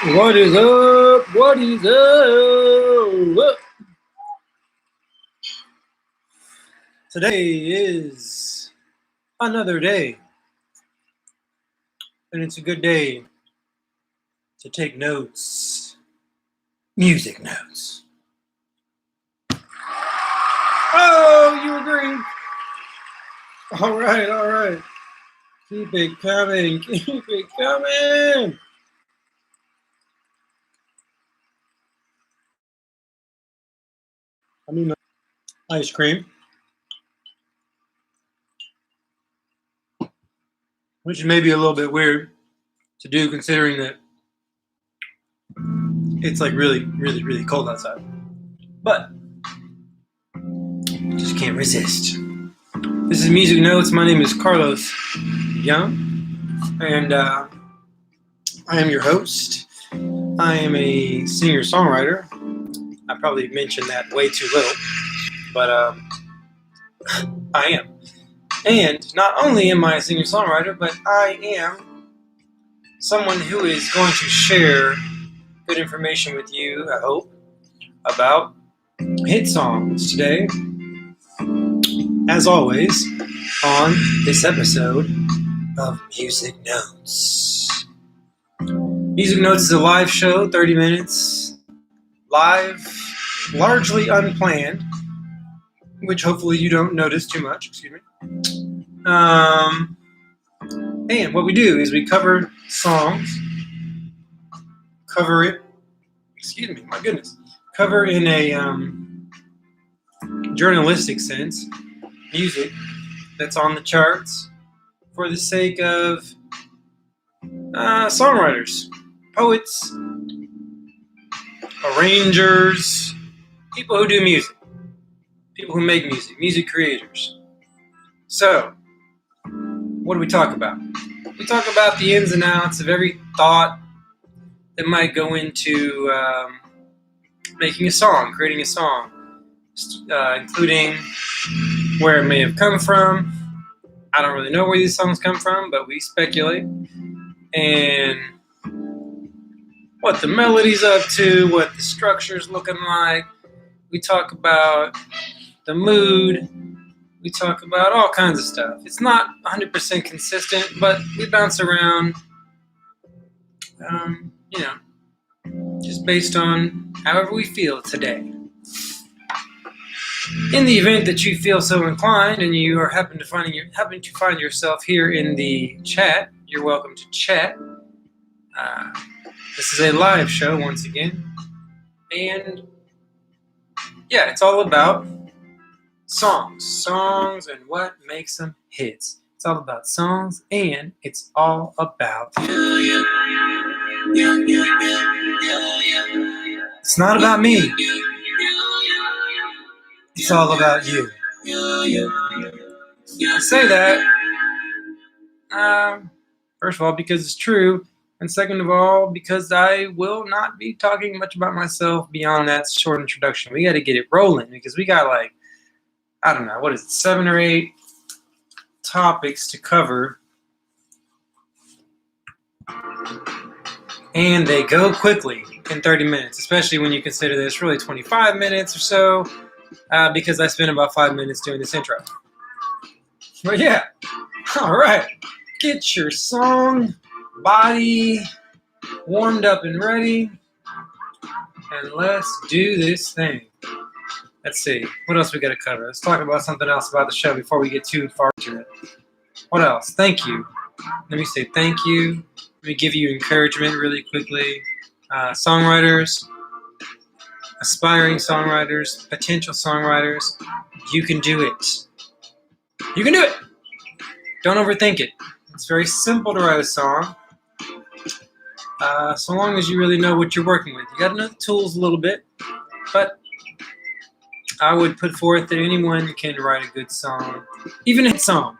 What is up? What is up? Today is another day, and it's a good day to take notes, music notes. Oh, you agree? All right. Keep it coming. I mean, ice cream, which may be a little bit weird to do considering that it's like really cold outside. But just can't resist. This is Music Notes. My name is Carlos Young, and I am your host. I am a singer-songwriter. I probably mentioned that way too little, but I am. And not only am I a singer-songwriter, but I am someone who is going to share good information with you, I hope, about hit songs today. As always, on this episode of Music Notes. Music Notes is a live show, 30 minutes, live, largely unplanned, which hopefully you don't notice too much, And what we do is we cover songs, cover in a journalistic sense, music that's on the charts for the sake of songwriters, poets, arrangers, people who do music, people who make music, music creators. So, what do we talk about? We talk about the ins and outs of every thought that might go into making a song, creating a song, including where it may have come from. I don't really know where these songs come from, but we speculate. And what the melody's up to, what the structure's looking like. We talk about the mood. We talk about all kinds of stuff. It's not 100% consistent, but we bounce around, just based on however we feel today. In the event that you feel so inclined and you are happen to find yourself here in the chat, you're welcome to chat. This is a live show once again, and yeah, it's all about songs and what makes them hits. It's all about songs, and it's all about you. It's not about me. It's all about you. I say that, first of all, because it's true, and second of all, because I will not be talking much about myself beyond that short introduction. We got to get it rolling, because we got 7 or 8 topics to cover, and they go quickly in 30 minutes, especially when you consider that it's really 25 minutes or so, because I spent about 5 minutes doing this intro. But yeah, all right, get your song body warmed up and ready, and let's do this thing. Let's see, what else we got to cover? Let's talk about something else about the show before we get too far into it. What else? Thank you. Let me say thank you. Let me give you encouragement really quickly. Songwriters, aspiring songwriters, potential songwriters, you can do it. You can do it. Don't overthink it. It's very simple to write a song, so long as you really know what you're working with. You got to know the tools a little bit, but I would put forth that anyone can write a good song, even a hit song,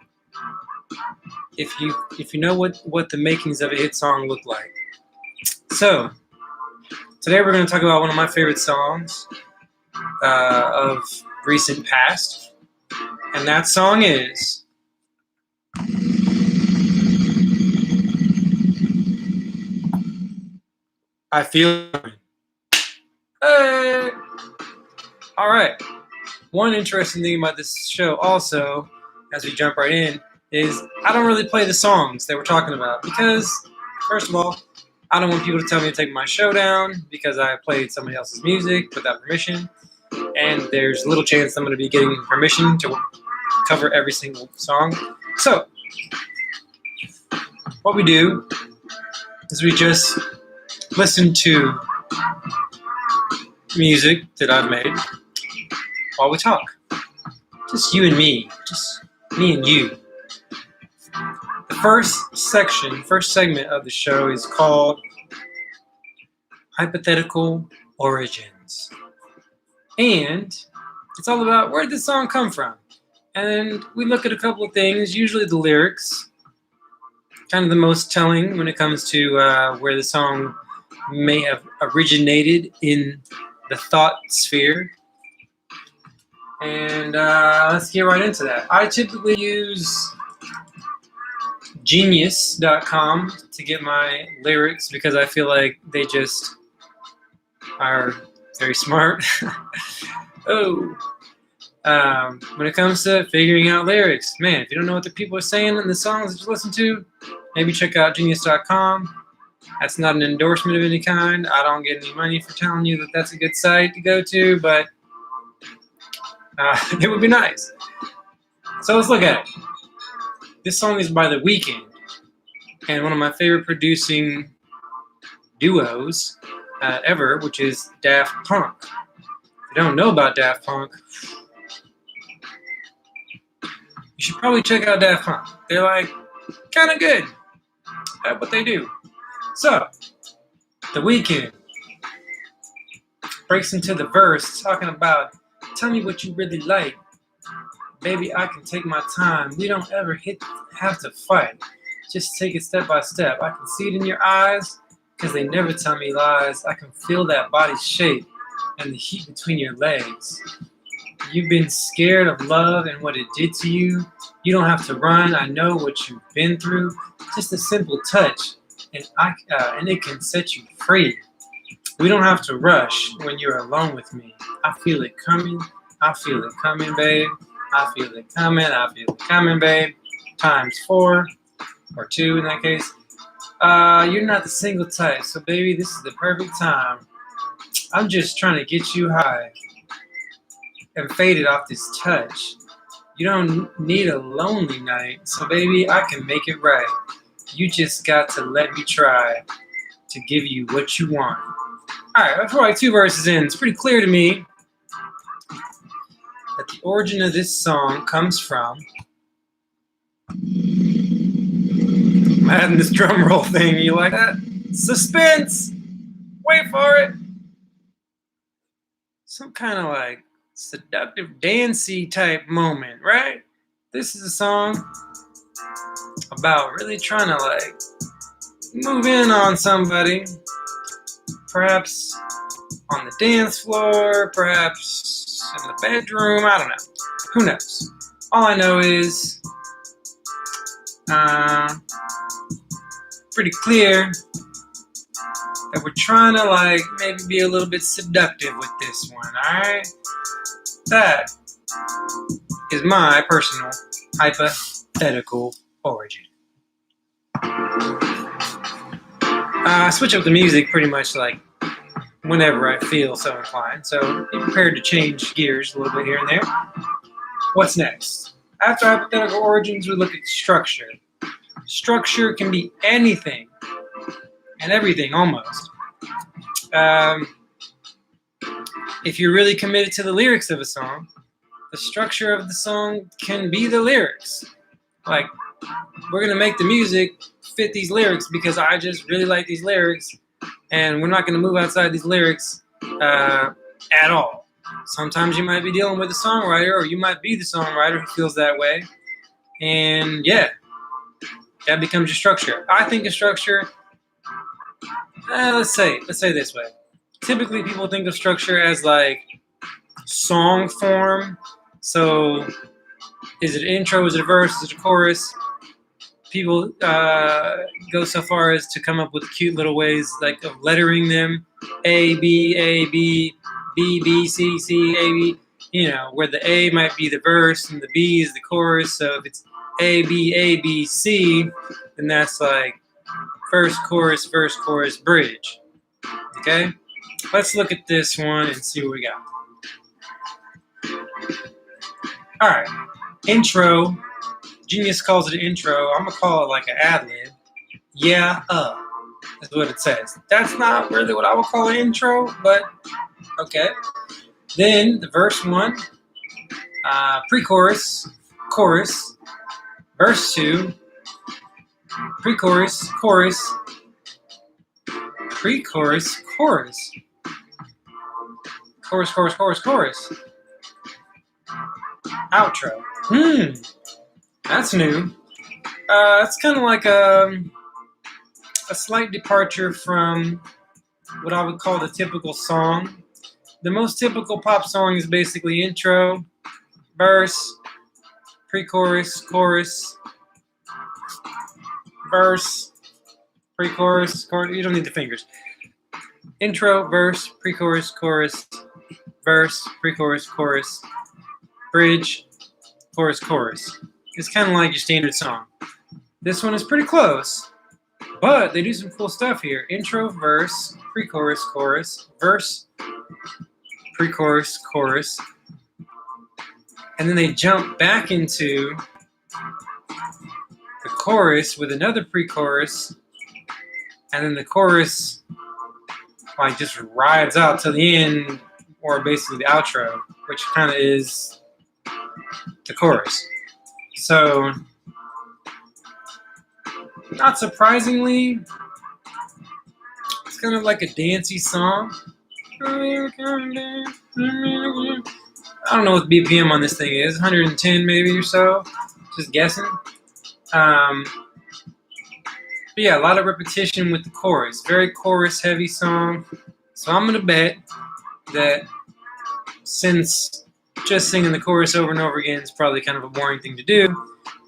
if you know what the makings of a hit song look like. So, today we're going to talk about one of my favorite songs of recent past, and that song is I feel. Hey! All right. One interesting thing about this show also, as we jump right in, is I don't really play the songs that we're talking about because, first of all, I don't want people to tell me to take my show down because I played somebody else's music without permission, and there's little chance I'm going to be getting permission to cover every single song. So, what we do is we just listen to music that I've made while we talk. Just you and me. Just me and you. The first segment of the show is called Hypothetical Origins. And it's all about where did the song come from? And we look at a couple of things, usually the lyrics, kind of the most telling when it comes to where the song may have originated in the thought sphere. And let's get right into that. I typically use genius.com to get my lyrics because I feel like they just are very smart. When it comes to figuring out lyrics, man, if you don't know what the people are saying in the songs that you listen to, maybe check out genius.com. That's not an endorsement of any kind. I don't get any money for telling you that that's a good site to go to, but it would be nice. So let's look at it. This song is by The Weekend, and one of my favorite producing duos ever, which is Daft Punk. If you don't know about Daft Punk, you should probably check out Daft Punk. They're like kind of good at what they do. So, The Weekend breaks into the verse talking about, tell me what you really like. Baby, I can take my time. We don't ever have to fight. Just take it step by step. I can see it in your eyes because they never tell me lies. I can feel that body shape and the heat between your legs. You've been scared of love and what it did to you. You don't have to run. I know what you've been through. Just a simple touch, and it can set you free. We don't have to rush when you're alone with me. I feel it coming. I feel it coming, babe. I feel it coming. I feel it coming, babe. Times 4 or 2 in that case. You're not the single type, so baby, this is the perfect time. I'm just trying to get you high and faded off this touch. You don't need a lonely night, so baby, I can make it right. You just got to let me try to give you what you want. Alright, that's like 2 verses in. It's pretty clear to me that the origin of this song comes from... I'm adding this drum roll thing. You like that? Suspense! Wait for it! Some kind of like seductive, dancey type moment, right? This is a song about really trying to like move in on somebody, perhaps on the dance floor, perhaps in the bedroom, I don't know. Who knows? All I know is pretty clear that we're trying to like maybe be a little bit seductive with this one, alright? That is my personal hypothetical origin. I switch up the music pretty much like whenever I feel so inclined, so be prepared to change gears a little bit here and there. What's next? After hypothetical origins, we look at structure. Structure can be anything and everything almost. If you're really committed to the lyrics of a song, the structure of the song can be the lyrics. Like, we're going to make the music fit these lyrics because I just really like these lyrics, and we're not going to move outside these lyrics at all. Sometimes you might be dealing with a songwriter, or you might be the songwriter who feels that way, and yeah, that becomes your structure. I think a structure, let's say this way. Typically, people think of structure as like song form. So, is it an intro? Is it a verse? Is it a chorus? people go so far as to come up with cute little ways like of lettering them, A, B, A, B, B, B, C, C, A, B, where the A might be the verse and the B is the chorus. So if it's A, B, C, then that's like verse, chorus, bridge. Okay? Let's look at this one and see what we got. All right. Intro. Genius calls it an intro. I'm going to call it like an ad-lib. Yeah, that's what it says. That's not really what I would call an intro, but okay. Then the verse 1, pre-chorus, chorus, verse 2, pre-chorus, chorus, pre-chorus, chorus, chorus, outro. That's new. It's kind of like a slight departure from what I would call the typical song. The most typical pop song is basically intro, verse, pre-chorus, chorus, verse, pre-chorus, chorus. You don't need the fingers. Intro, verse, pre-chorus, chorus, verse, pre-chorus, chorus, bridge, chorus. It's kind of like your standard song. This one is pretty close, but they do some cool stuff here. Intro, verse, pre-chorus, chorus, verse, pre-chorus, chorus, and then they jump back into the chorus with another pre-chorus, and then the chorus like just rides out to the end, or basically the outro, which kind of is the chorus. So, not surprisingly, it's kind of like a dancey song. I don't know what the BPM on this thing is, 110 maybe or so, just guessing. But yeah, a lot of repetition with the chorus. Very chorus-heavy song. So I'm going to bet that since just singing the chorus over and over again is probably kind of a boring thing to do,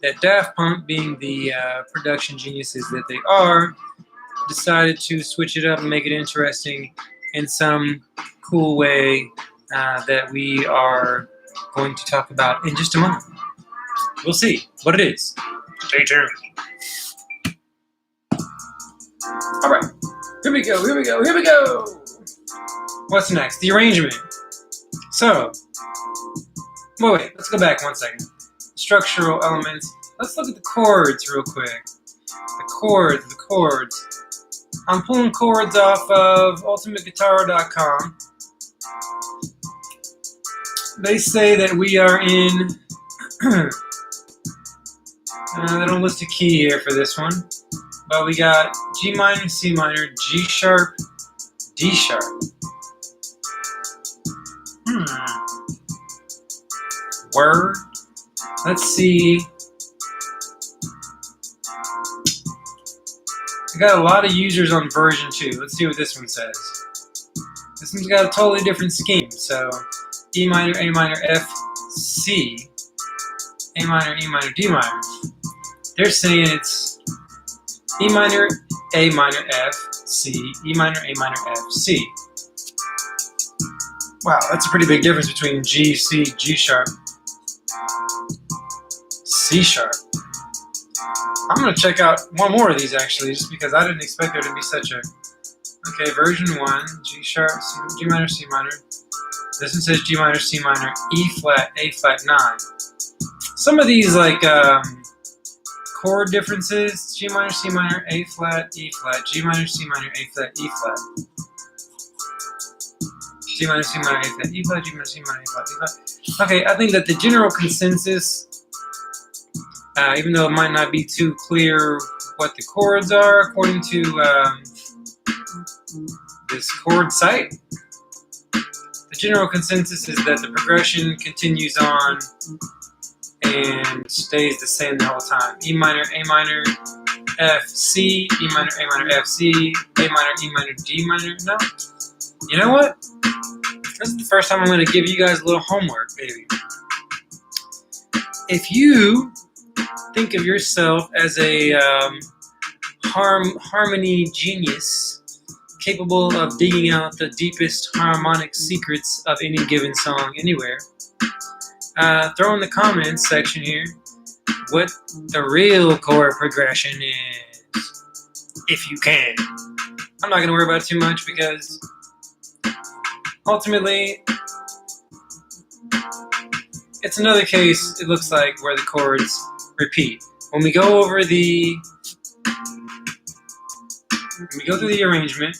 that Daft Punk, being the production geniuses that they are, decided to switch it up and make it interesting in some cool way that we are going to talk about in just a moment. We'll see what it is. Stay tuned. All right, here we go. What's next? The arrangement. So, wait, let's go back 1 second. Structural elements. Let's look at the chords real quick. The chords. I'm pulling chords off of ultimateguitar.com. They say that we are in, they don't list a key here for this one, but we got G minor, C minor, G sharp, D sharp. Word. Let's see. I got a lot of users on version 2. Let's see what this one says. This one's got a totally different scheme. So E minor, A minor, F, C, A minor, E minor, D minor. They're saying it's E minor, A minor, F, C, E minor, A minor, F, C. Wow, that's a pretty big difference between G, C, G sharp, C sharp. I'm going to check out one more of these actually, just because I didn't expect there to be such a... Okay, version 1, G sharp, G minor, C minor. This one says G minor, C minor, E flat, A flat 9. Some of these like chord differences, G minor, C minor, A flat, E flat, G minor, C minor, A flat, E flat. G minor, C minor, A flat, E flat, G minor, C minor, A flat, E flat. Okay, I think that the general consensus, even though it might not be too clear what the chords are according to this chord site, the general consensus is that the progression continues on and stays the same the whole time. E minor, A minor, F, C, E minor, A minor, F, C, A minor, E minor, D minor. No. You know what? This is the first time I'm going to give you guys a little homework, baby. If you think of yourself as a harmony genius, capable of digging out the deepest harmonic secrets of any given song anywhere, throw in the comments section here what the real chord progression is, if you can. I'm not going to worry about it too much because ultimately it's another case, it looks like, where the chords repeat. When we go through the arrangement,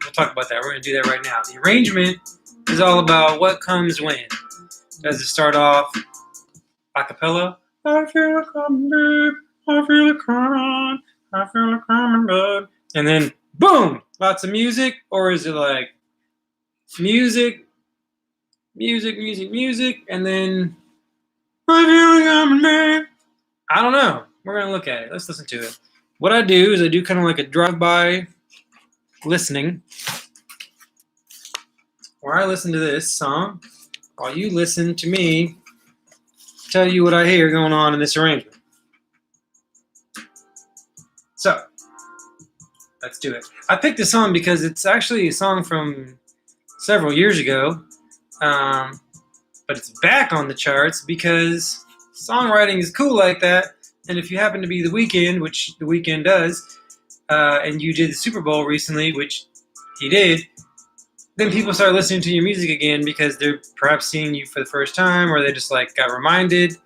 we'll talk about that. We're going to do that right now. The arrangement is all about what comes when. Does it start off a cappella? I feel it coming, babe. I feel it coming. I feel it coming, babe. And then, boom! Lots of music? Or is it like music, and then I feel it coming, babe? I don't know. We're going to look at it. Let's listen to it. What I do is I do kind of like a drive-by listening, where I listen to this song while you listen to me tell you what I hear going on in this arrangement. So, let's do it. I picked this song because it's actually a song from several years ago, but it's back on the charts because songwriting is cool like that. And if you happen to be The Weeknd, which The Weeknd does, and you did the Super Bowl recently, which he did, then people start listening to your music again because they're perhaps seeing you for the first time, or they just like got reminded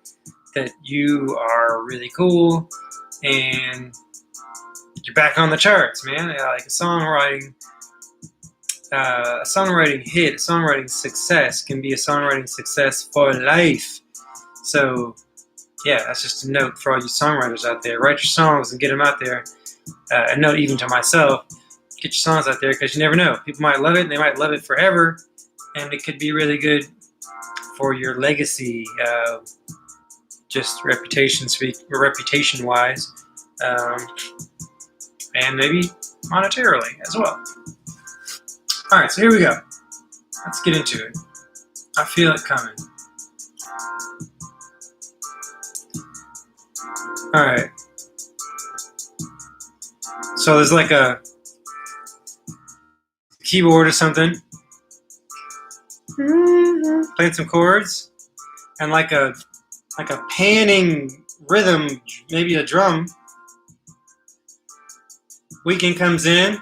that you are really cool and you're back on the charts, man. Like a songwriting hit, a songwriting success can be a songwriting success for life. So yeah, that's just a note for all you songwriters out there. Write your songs and get them out there. A note even to myself. Get your songs out there because you never know. People might love it and they might love it forever, and it could be really good for your legacy, just reputation-wise, and maybe monetarily as well. All right, so here we go. Let's get into it. I feel it coming. All right. So there's like a keyboard or something, playing some chords, and like a panning rhythm, maybe a drum. Weeknd comes in,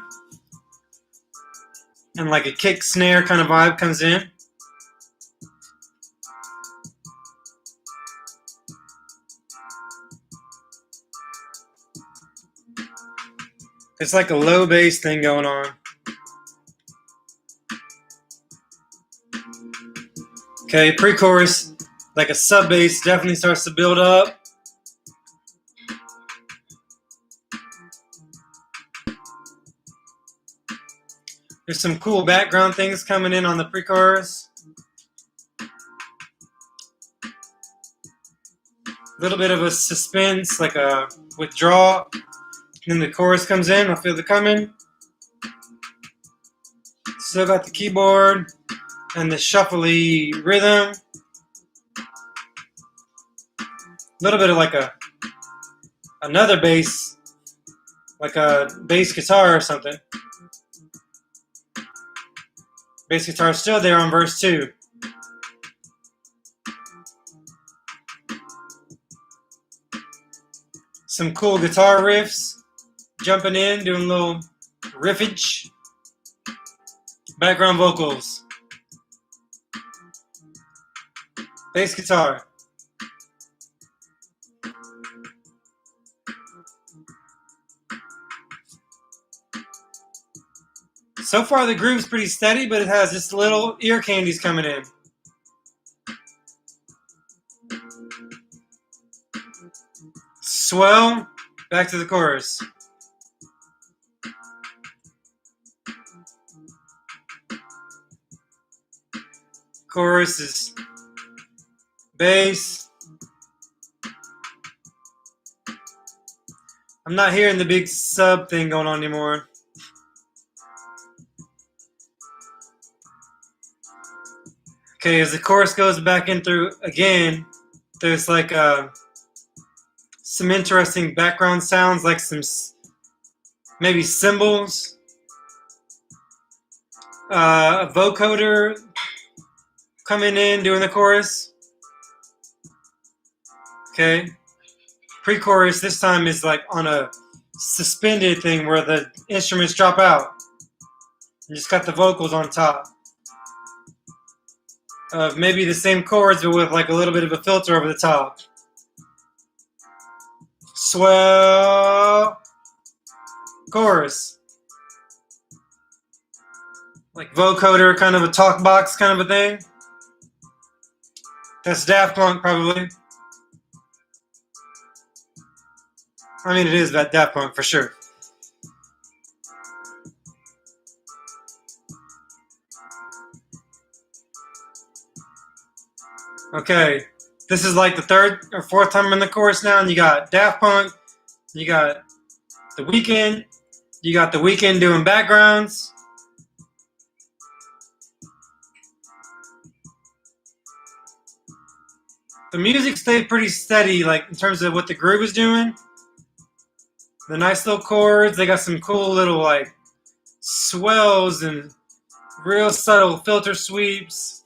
and like a kick snare kind of vibe comes in. It's like a low bass thing going on. Okay, pre-chorus, like a sub bass definitely starts to build up. There's some cool background things coming in on the pre-chorus. A little bit of a suspense, like a withdrawal. And then the chorus comes in. I feel it coming. Still got the keyboard and the shuffly rhythm. A little bit of like another bass, like a bass guitar or something. Bass guitar is still there on verse 2. Some cool guitar riffs. Jumping in, doing a little riffage. Background vocals. Bass guitar. So far the groove's pretty steady, but it has just little ear candies coming in. Swell. Back to the chorus. Chorus is bass. I'm not hearing the big sub thing going on anymore. Okay, as the chorus goes back in through again, there's like a some interesting background sounds, like some maybe cymbals, a vocoder coming in doing the chorus. Okay, pre-chorus this time is like on a suspended thing where the instruments drop out. You just got the vocals on top of maybe the same chords, but with like a little bit of a filter over the top. Swell chorus. Like vocoder, kind of a talk box kind of a thing. That's Daft Punk, probably. I mean, it is that Daft Punk for sure. Okay, this is like the third or fourth time in the chorus now, and you got Daft Punk, you got The Weekend, you got The Weekend doing backgrounds. The music stayed pretty steady, like in terms of what the groove is doing. The nice little chords, they got some cool little like swells and real subtle filter sweeps.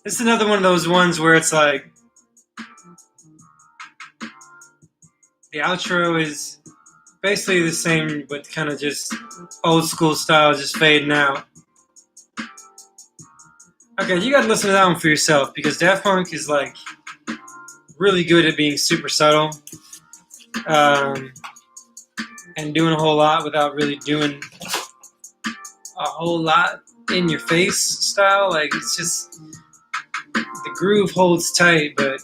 This is another one of those ones where it's like the outro is basically the same, but kind of just old school style, just fading out. Okay, you gotta listen to that one for yourself, because Daft Punk is like really good at being super subtle and doing a whole lot without really doing a whole lot in your face style. Like, it's just the groove holds tight, but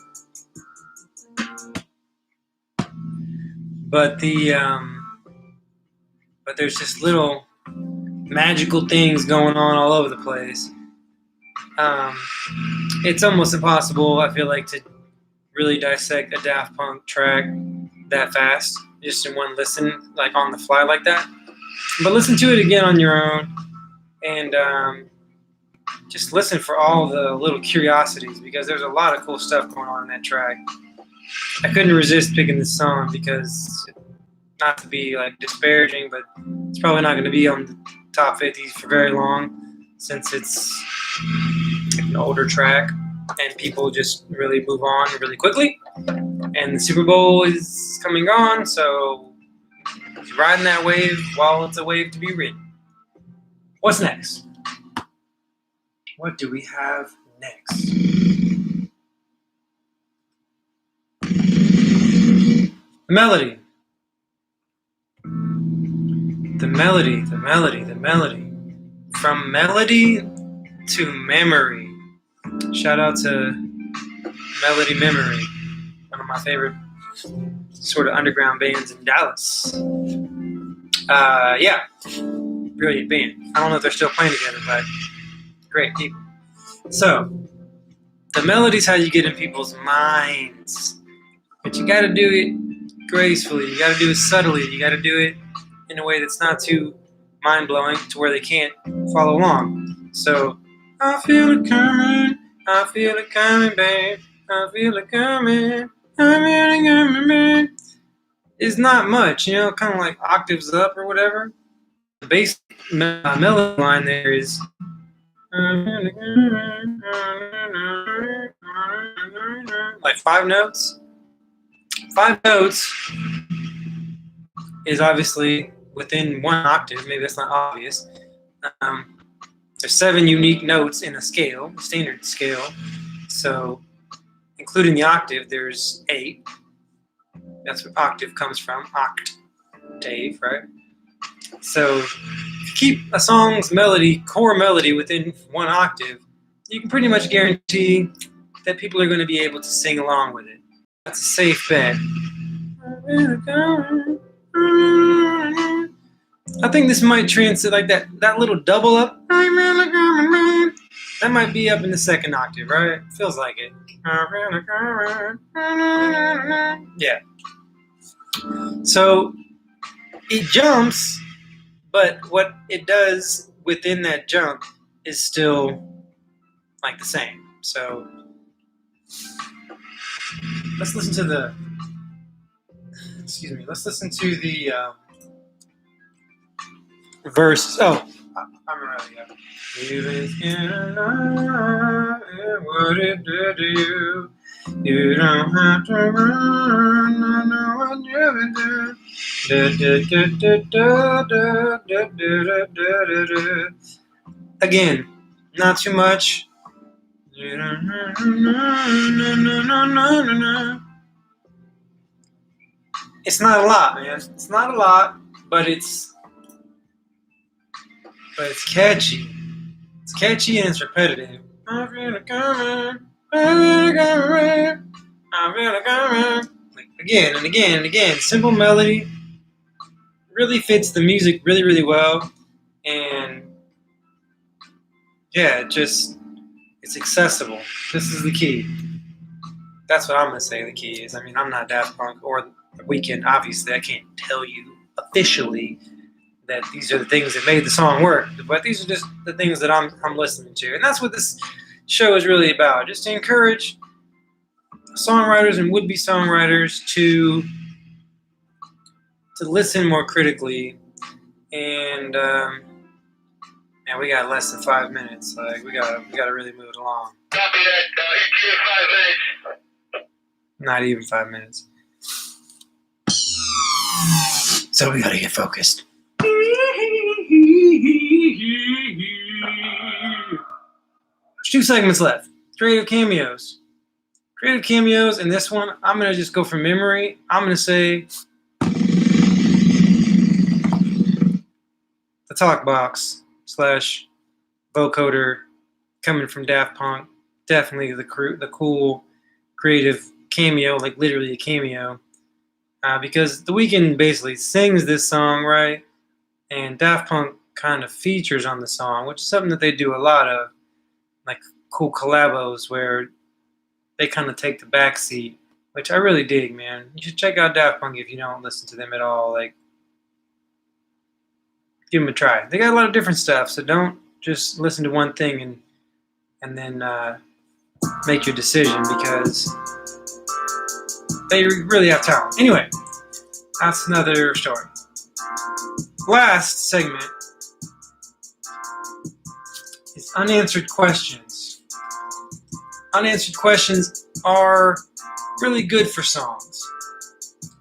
there's just little magical things going on all over the place. It's almost impossible, I feel like, to really dissect a Daft Punk track that fast, just in one listen, like on the fly like that. But listen to it again on your own, and just listen for all the little curiosities, because there's a lot of cool stuff going on in that track. I couldn't resist picking this song because, not to be like disparaging, but it's probably not going to be on the top 50s for very long, since it's an older track and people just really move on really quickly. And the Super Bowl is coming on, so he's riding that wave while it's a wave to be ridden. What's next? What do we have next? The melody. The melody, the melody, the melody. From melody to memory. Shout out to Melody Memory, one of my favorite sort of underground bands in Dallas. Yeah, brilliant band. I don't know if they're still playing together, but great people. So, the melody's how you get in people's minds. But you gotta do it gracefully, you gotta do it subtly, you gotta do it in a way that's not too mind-blowing to where they can't follow along. So, I feel it coming, I feel it coming, babe, I feel it coming, I feel it coming, babe. It's not much, you know, kind of like octaves up or whatever. The bass melody line there is like 5 notes. 5 notes is obviously within 1 octave. Maybe that's not obvious. There's 7 unique notes in a scale, standard scale. So, including the octave, there's 8. That's where octave comes from, octave, right? So, if you keep a song's melody, core melody, within 1 octave, you can pretty much guarantee that people are going to be able to sing along with it. That's a safe bet. I think this might transit like that little double up. That might be up in the 2nd octave, right? Feels like it. Yeah. So it jumps, but what it does within that jump is still like the same. So let's listen to the. Excuse me. Let's listen to the verse. Oh, I'm ready. You can love what it did to you. You don't have to run. I know what you do. Again, not too much. It's not a lot, man. It's not a lot, but it's catchy. It's catchy and it's repetitive. I'm really coming. I'm really coming. I'm really coming. Like again and again and again. Simple melody. Really fits the music really, really well. And yeah, it's accessible. This is the key. That's what I'm going to say the key is. I mean, I'm not Daft Punk or Weekend. Obviously, I can't tell you officially that these are the things that made the song work, but these are just the things that I'm listening to, and that's what this show is really about. Just to encourage songwriters and would-be songwriters to listen more critically. And man, we got less than 5 minutes. Like we gotta really move it along. Copy that. 5 minutes. Not even 5 minutes. So we gotta get focused. There's 2 segments left. Creative cameos. Creative cameos, and this one, I'm going to just go from memory. I'm going to say the talk box / vocoder coming from Daft Punk. Definitely the cool creative cameo, like literally a cameo. Because The Weeknd basically sings this song, right? And Daft Punk kind of features on the song, which is something that they do a lot of, like cool collabos where they kind of take the back seat, which I really dig, man. You should check out Daft Punk if you don't listen to them at all. Like, give them a try. They got a lot of different stuff, so don't just listen to one thing and then make your decision because they really have talent. Anyway, that's another story. Last segment is unanswered questions. Unanswered questions are really good for songs.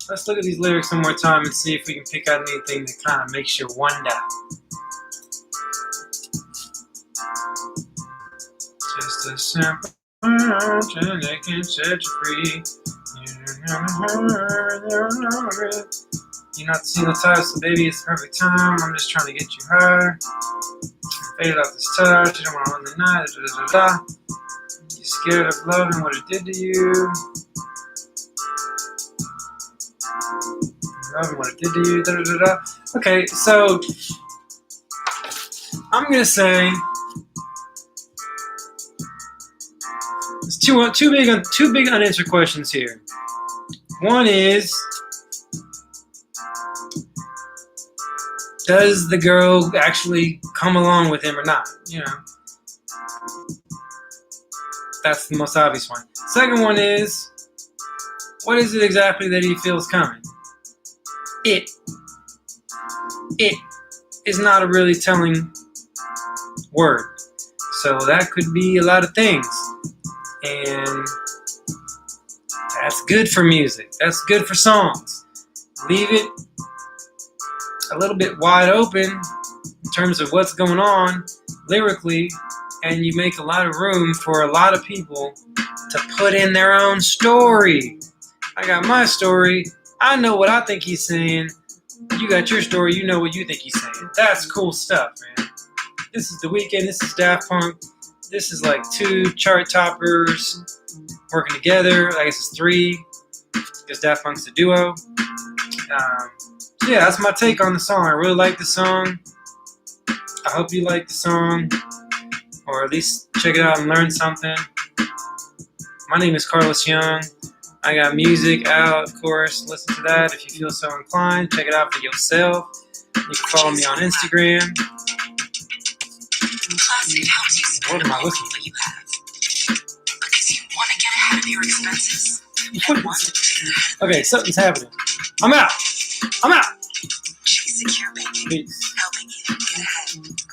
Let's look at these lyrics one more time and see if we can pick out anything that kind of makes you wonder. Just a simple mountain that can set you free. You're not the single type, so baby, it's the perfect time. I'm just trying to get you high. Fade off this touch, you don't want to run the night. You're scared of love and what it did to you. Love and what it did to you. Okay, so I'm gonna say there's two big unanswered questions here. One is, does the girl actually come along with him or not? You know, that's the most obvious one. Second one is, what is it exactly that he feels coming? It is not a really telling word. So that could be a lot of things. And that's good for music. That's good for songs. Leave it a little bit wide open in terms of what's going on lyrically, and you make a lot of room for a lot of people to put in their own story. I got my story. I know what I think he's saying. You got your story. You know what you think he's saying. That's cool stuff, man. This is The Weeknd. This is Daft Punk. This is like 2 chart toppers working together. I guess it's 3 because Daft Punk's a duo. So yeah, that's my take on the song. I really like the song. I hope you like the song, or at least check it out and learn something. My name is Carlos Young. I got music out, of course. Listen to that if you feel so inclined. Check it out for yourself. You can follow me on Instagram. What am I listening to? of your expenses and want to get ahead. Okay, something's happening. I'm out. I'm out. Check Secure Banking, Peace. helping you get ahead.